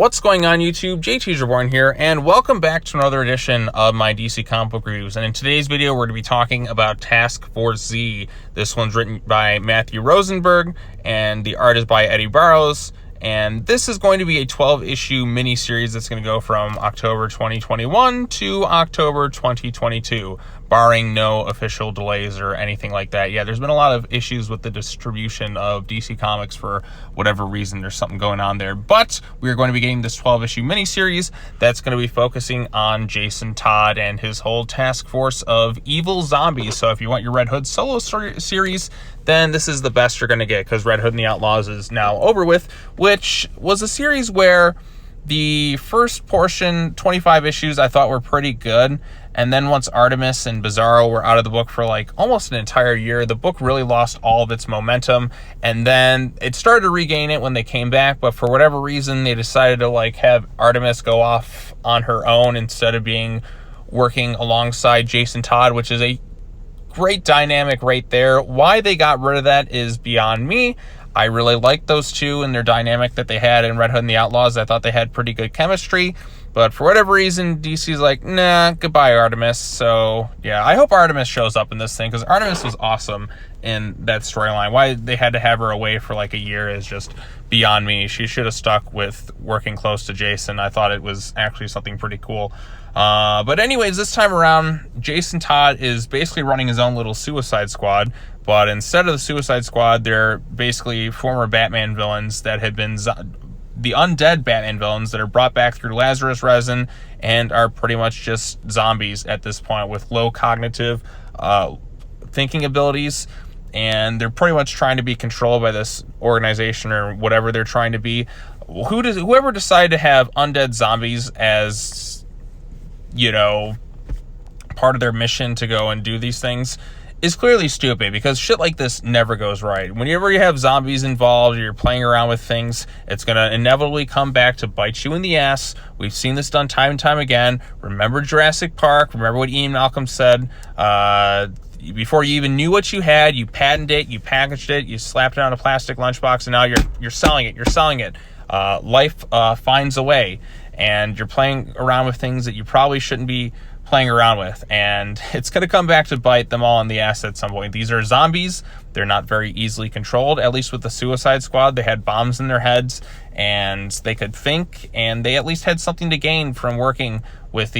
What's going on YouTube? JT's Reborn here, and welcome back to another edition of my DC comic book reviews. And in today's video, we're going to be talking about Task Force Z. This one's written by Matthew Rosenberg, and the art is by Eddie Barrows. And this is going to be a 12-issue miniseries that's going to go from October 2021 to October 2022, barring no official delays or anything like that. Yeah, there's been a lot of issues with the distribution of DC Comics for whatever reason. There's something going on there. But we're going to be getting this 12-issue miniseries that's going to be focusing on Jason Todd and his whole task force of evil zombies. So if you want your Red Hood solo series, then this is the best you're going to get, because Red Hood and the Outlaws is now over with, which was a series where the first portion, 25 issues, I thought were pretty good. And then once Artemis and Bizarro were out of the book for like almost an entire year, the book really lost all of its momentum. And then it started to regain it when they came back, but for whatever reason, they decided to like have Artemis go off on her own instead of working alongside Jason Todd, which is a great dynamic right there. Why they got rid of that is beyond me. I really liked those two and their dynamic that they had in Red Hood and the Outlaws. I thought they had pretty good chemistry, but for whatever reason, DC's like, nah, goodbye, Artemis. So yeah, I hope Artemis shows up in this thing, because Artemis was awesome in that storyline. Why they had to have her away for like a year is just beyond me. She should have stuck with working close to Jason. I thought it was actually something pretty cool. But anyways, this time around, Jason Todd is basically running his own little Suicide Squad, but instead of the Suicide Squad, they're basically former Batman villains that had been the undead Batman villains that are brought back through Lazarus resin and are pretty much just zombies at this point with low cognitive thinking abilities. And they're pretty much trying to be controlled by this organization or whatever they're trying to be. Whoever decided to have undead zombies as, you know, part of their mission to go and do these things is clearly stupid, because shit like this never goes right. Whenever you have zombies involved or you're playing around with things, it's going to inevitably come back to bite you in the ass. We've seen this done time and time again. Remember Jurassic Park? Remember what Ian Malcolm said? Before you even knew what you had, you patented it, you packaged it, you slapped it on a plastic lunchbox, and now you're selling it. You're selling it. Life finds a way, and you're playing around with things that you probably shouldn't be playing around with, and it's going to come back to bite them all in the ass at some point. These are zombies. They're not very easily controlled. At least with the Suicide Squad, they had bombs in their heads and they could think, and they at least had something to gain from working with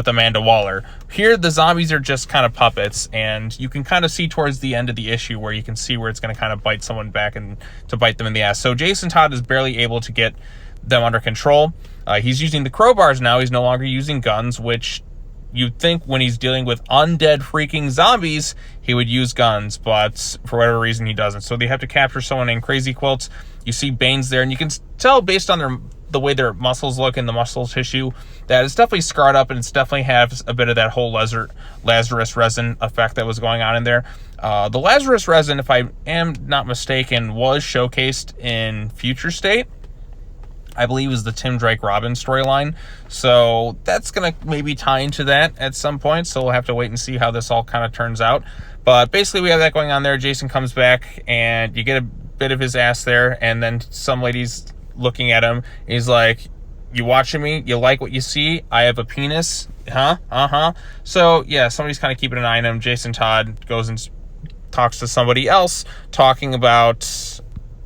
Amanda Waller. Here, the zombies are just kind of puppets, and you can kind of see towards the end of the issue where you can see where it's going to kind of bite someone back and to bite them in the ass. So Jason Todd is barely able to get them under control. He's using the crowbars now. He's no longer using guns, which you'd think when he's dealing with undead freaking zombies, he would use guns, but for whatever reason, he doesn't. So they have to capture someone named Crazy Quilts. You see Bane's there, and you can tell based on the way their muscles look in the muscle tissue that it's definitely scarred up, and it's definitely has a bit of that whole Lazarus resin effect that was going on in there. The Lazarus resin, if I am not mistaken, was showcased in Future State. I believe is the Tim Drake Robin storyline. So that's going to maybe tie into that at some point. So we'll have to wait and see how this all kind of turns out. But basically we have that going on there. Jason comes back and you get a bit of his ass there. And then some lady's looking at him. He's like, you watching me? You like what you see? I have a penis. Huh? Uh-huh. So yeah, somebody's kind of keeping an eye on him. Jason Todd goes and talks to somebody else talking about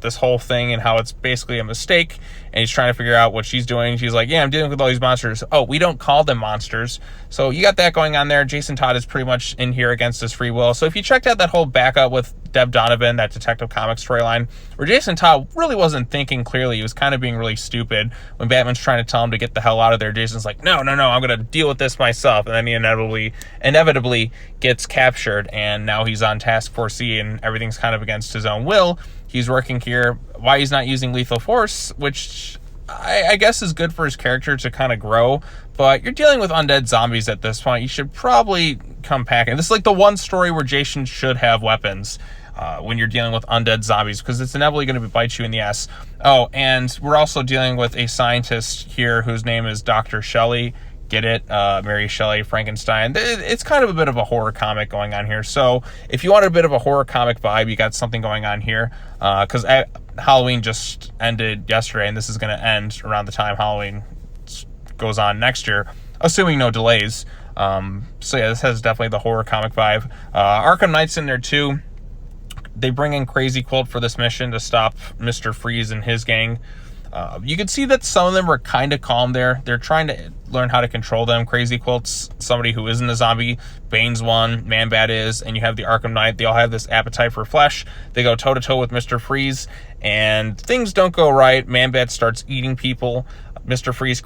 this whole thing and how it's basically a mistake, and he's trying to figure out what she's doing. She's like, yeah, I'm dealing with all these monsters. Oh, we don't call them monsters. So you got that going on there. Jason Todd is pretty much in here against his free will. So if you checked out that whole backup with Deb Donovan, that Detective Comics storyline, where Jason Todd really wasn't thinking clearly, he was kind of being really stupid. When Batman's trying to tell him to get the hell out of there, Jason's like, no, I'm going to deal with this myself. And then he inevitably gets captured, and now he's on Task Force Z, and everything's kind of against his own will. He's working here. Why he's not using lethal force, which I guess is good for his character to kind of grow, but you're dealing with undead zombies at this point. You should probably come packing. This is like the one story where Jason should have weapons when you're dealing with undead zombies, because it's inevitably going to bite you in the ass. Oh, and we're also dealing with a scientist here whose name is Dr. Shelley Get it? Mary Shelley, Frankenstein. It's kind of a bit of a horror comic going on here. So if you want a bit of a horror comic vibe, you got something going on here. Because Halloween just ended yesterday, and this is going to end around the time Halloween goes on next year, assuming no delays. So yeah, this has definitely the horror comic vibe. Arkham Knight's in there too. They bring in Crazy Quilt for this mission to stop Mr. Freeze and his gang. You can see that some of them are kind of calm there. They're trying to learn how to control them. Crazy Quilt's somebody who isn't a zombie. Bane's one. Man-Bat is. And you have the Arkham Knight. They all have this appetite for flesh. They go toe-to-toe with Mr. Freeze. And things don't go right. Man-Bat starts eating people. Mr. Freeze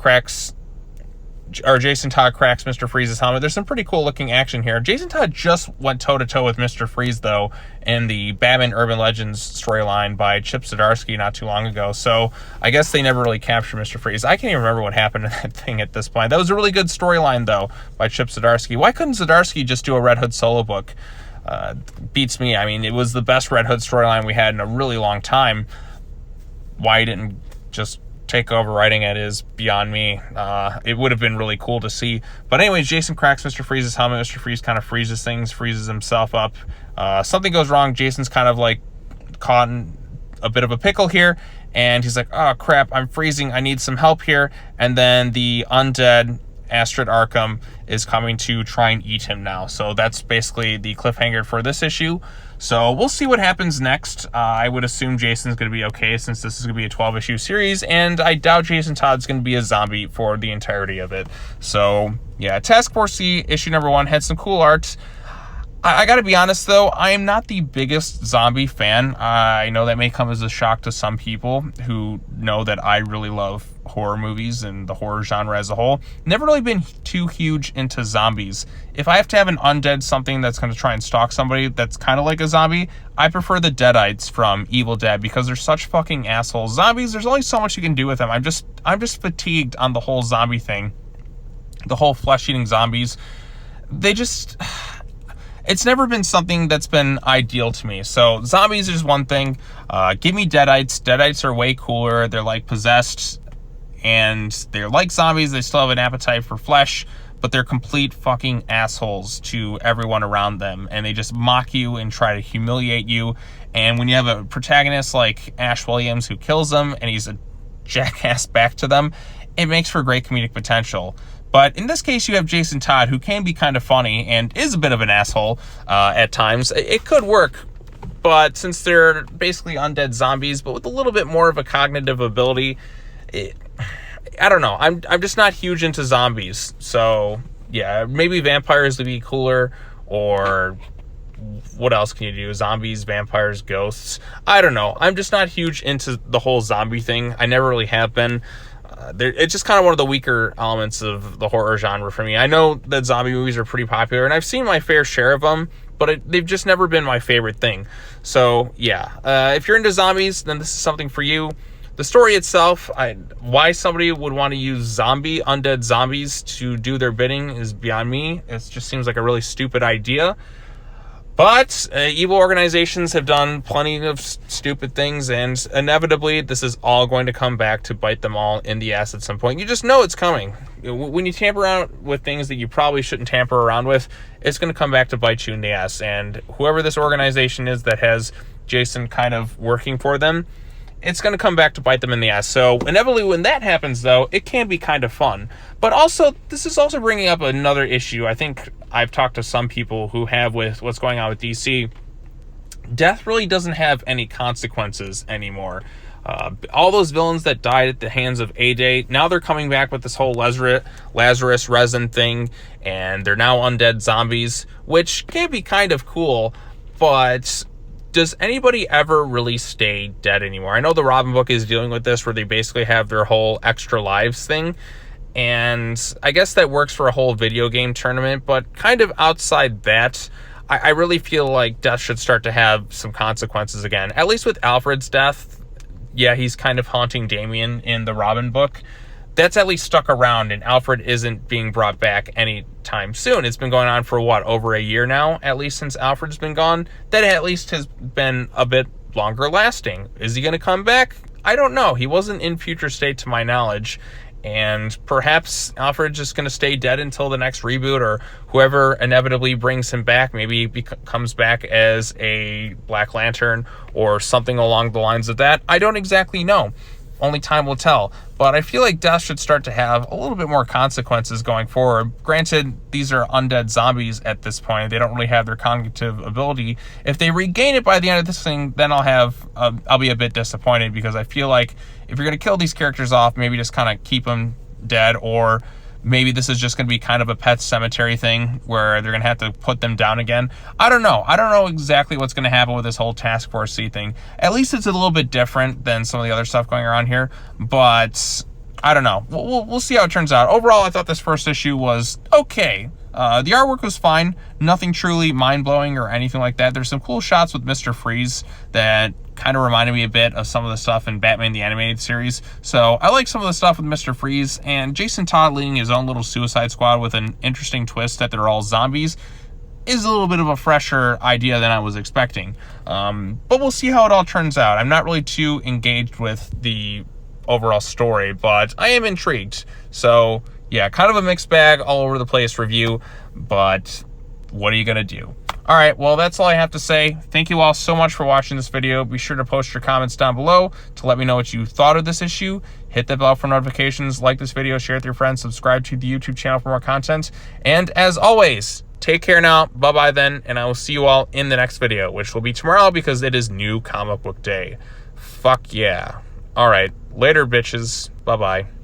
Jason Todd cracks Mr. Freeze's helmet. There's some pretty cool looking action here. Jason Todd just went toe-to-toe with Mr. Freeze, though, in the Batman Urban Legends storyline by Chip Zdarsky not too long ago. So I guess they never really captured Mr. Freeze. I can't even remember what happened in that thing at this point. That was a really good storyline, though, by Chip Zdarsky. Why couldn't Zdarsky just do a Red Hood solo book? Beats me. I mean, it was the best Red Hood storyline we had in a really long time. Why he didn't just take over writing it is beyond me. It would have been really cool to see. But anyways, Jason cracks Mr. Freeze's helmet. Mr. Freeze kind of freezes things, freezes himself up. Something goes wrong. Jason's kind of like caught in a bit of a pickle here. And he's like, oh crap, I'm freezing. I need some help here. And then the undead Astrid Arkham is coming to try and eat him now. So that's basically the cliffhanger for this issue. So we'll see what happens next. I would assume Jason's going to be okay since this is going to be a 12-issue series, and I doubt Jason Todd's going to be a zombie for the entirety of it. So yeah, Task Force Z issue number 1 had some cool art. I got to be honest, though, I am not the biggest zombie fan. I know that may come as a shock to some people who know that I really love horror movies and the horror genre as a whole. Never really been too huge into zombies. If I have to have an undead something that's going to try and stalk somebody that's kind of like a zombie, I prefer the Deadites from Evil Dead because they're such fucking assholes. Zombies, there's only so much you can do with them. I'm just fatigued on the whole zombie thing. The whole flesh-eating zombies. They just... It's never been something that's been ideal to me. So zombies is one thing. Give me Deadites. Deadites are way cooler. They're like possessed and they're like zombies. They still have an appetite for flesh, but they're complete fucking assholes to everyone around them. And they just mock you and try to humiliate you. And when you have a protagonist like Ash Williams who kills them and he's a jackass back to them, it makes for great comedic potential. But in this case, you have Jason Todd, who can be kind of funny and is a bit of an asshole at times. It could work, but since they're basically undead zombies, but with a little bit more of a cognitive ability, I don't know. I'm just not huge into zombies. So, yeah, maybe vampires would be cooler, or what else can you do? Zombies, vampires, ghosts. I don't know. I'm just not huge into the whole zombie thing. I never really have been. It's just kind of one of the weaker elements of the horror genre for me. I know that zombie movies are pretty popular, and I've seen my fair share of them, but they've just never been my favorite thing. So, yeah, if you're into zombies, then this is something for you. The story itself, why somebody would want to use undead zombies to do their bidding is beyond me. It just seems like a really stupid idea. But evil organizations have done plenty of stupid things, and inevitably this is all going to come back to bite them all in the ass at some point. You just know it's coming. When you tamper around with things that you probably shouldn't tamper around with, it's going to come back to bite you in the ass. And whoever this organization is that has Jason kind of working for them, it's going to come back to bite them in the ass. So inevitably when that happens, though, it can be kind of fun. But also, this is also bringing up another issue. I think I've talked to some people who have with what's going on with DC. Death really doesn't have any consequences anymore. All those villains that died at the hands of A-Day, now they're coming back with this whole Lazarus resin thing, and they're now undead zombies, which can be kind of cool, but does anybody ever really stay dead anymore? I know the Robin book is dealing with this, where they basically have their whole extra lives thing, and I guess that works for a whole video game tournament, but kind of outside that, I really feel like death should start to have some consequences again. At least with Alfred's death, yeah, he's kind of haunting Damian in the Robin book. That's at least stuck around, and Alfred isn't being brought back anytime soon. It's been going on for, over a year now, at least since Alfred's been gone. That at least has been a bit longer lasting. Is he going to come back? I don't know. He wasn't in Future State to my knowledge. And perhaps Alfred's just going to stay dead until the next reboot, or whoever inevitably brings him back maybe comes back as a Black Lantern or something along the lines of that. I don't exactly know. Only time will tell. But I feel like death should start to have a little bit more consequences going forward. Granted, these are undead zombies at this point. They don't really have their cognitive ability. If they regain it by the end of this thing, then I'll be a bit disappointed, because I feel like if you're going to kill these characters off, maybe just kind of keep them dead, or maybe this is just going to be kind of a pet cemetery thing where they're going to have to put them down again. I don't know. I don't know exactly what's going to happen with this whole Task Force C thing. At least it's a little bit different than some of the other stuff going around here, but I don't know. We'll see how it turns out. Overall, I thought this first issue was okay. The artwork was fine. Nothing truly mind-blowing or anything like that. There's some cool shots with Mr. Freeze that kind of reminded me a bit of some of the stuff in Batman the Animated Series. So I like some of the stuff with Mr. Freeze, and Jason Todd leading his own little Suicide Squad with an interesting twist that they're all zombies is a little bit of a fresher idea than I was expecting. But we'll see how it all turns out. I'm not really too engaged with the overall story, but I am intrigued. So yeah, kind of a mixed bag, all over the place review, but what are you gonna do? All right, well, that's all I have to say. Thank you all so much for watching this video. Be sure to post your comments down below to let me know what you thought of this issue. Hit the bell for notifications, like this video, share it with your friends, subscribe to the YouTube channel for more content. And as always, take care now, bye-bye then, and I will see you all in the next video, which will be tomorrow because it is new comic book day. Fuck yeah. All right, later, bitches. Bye-bye.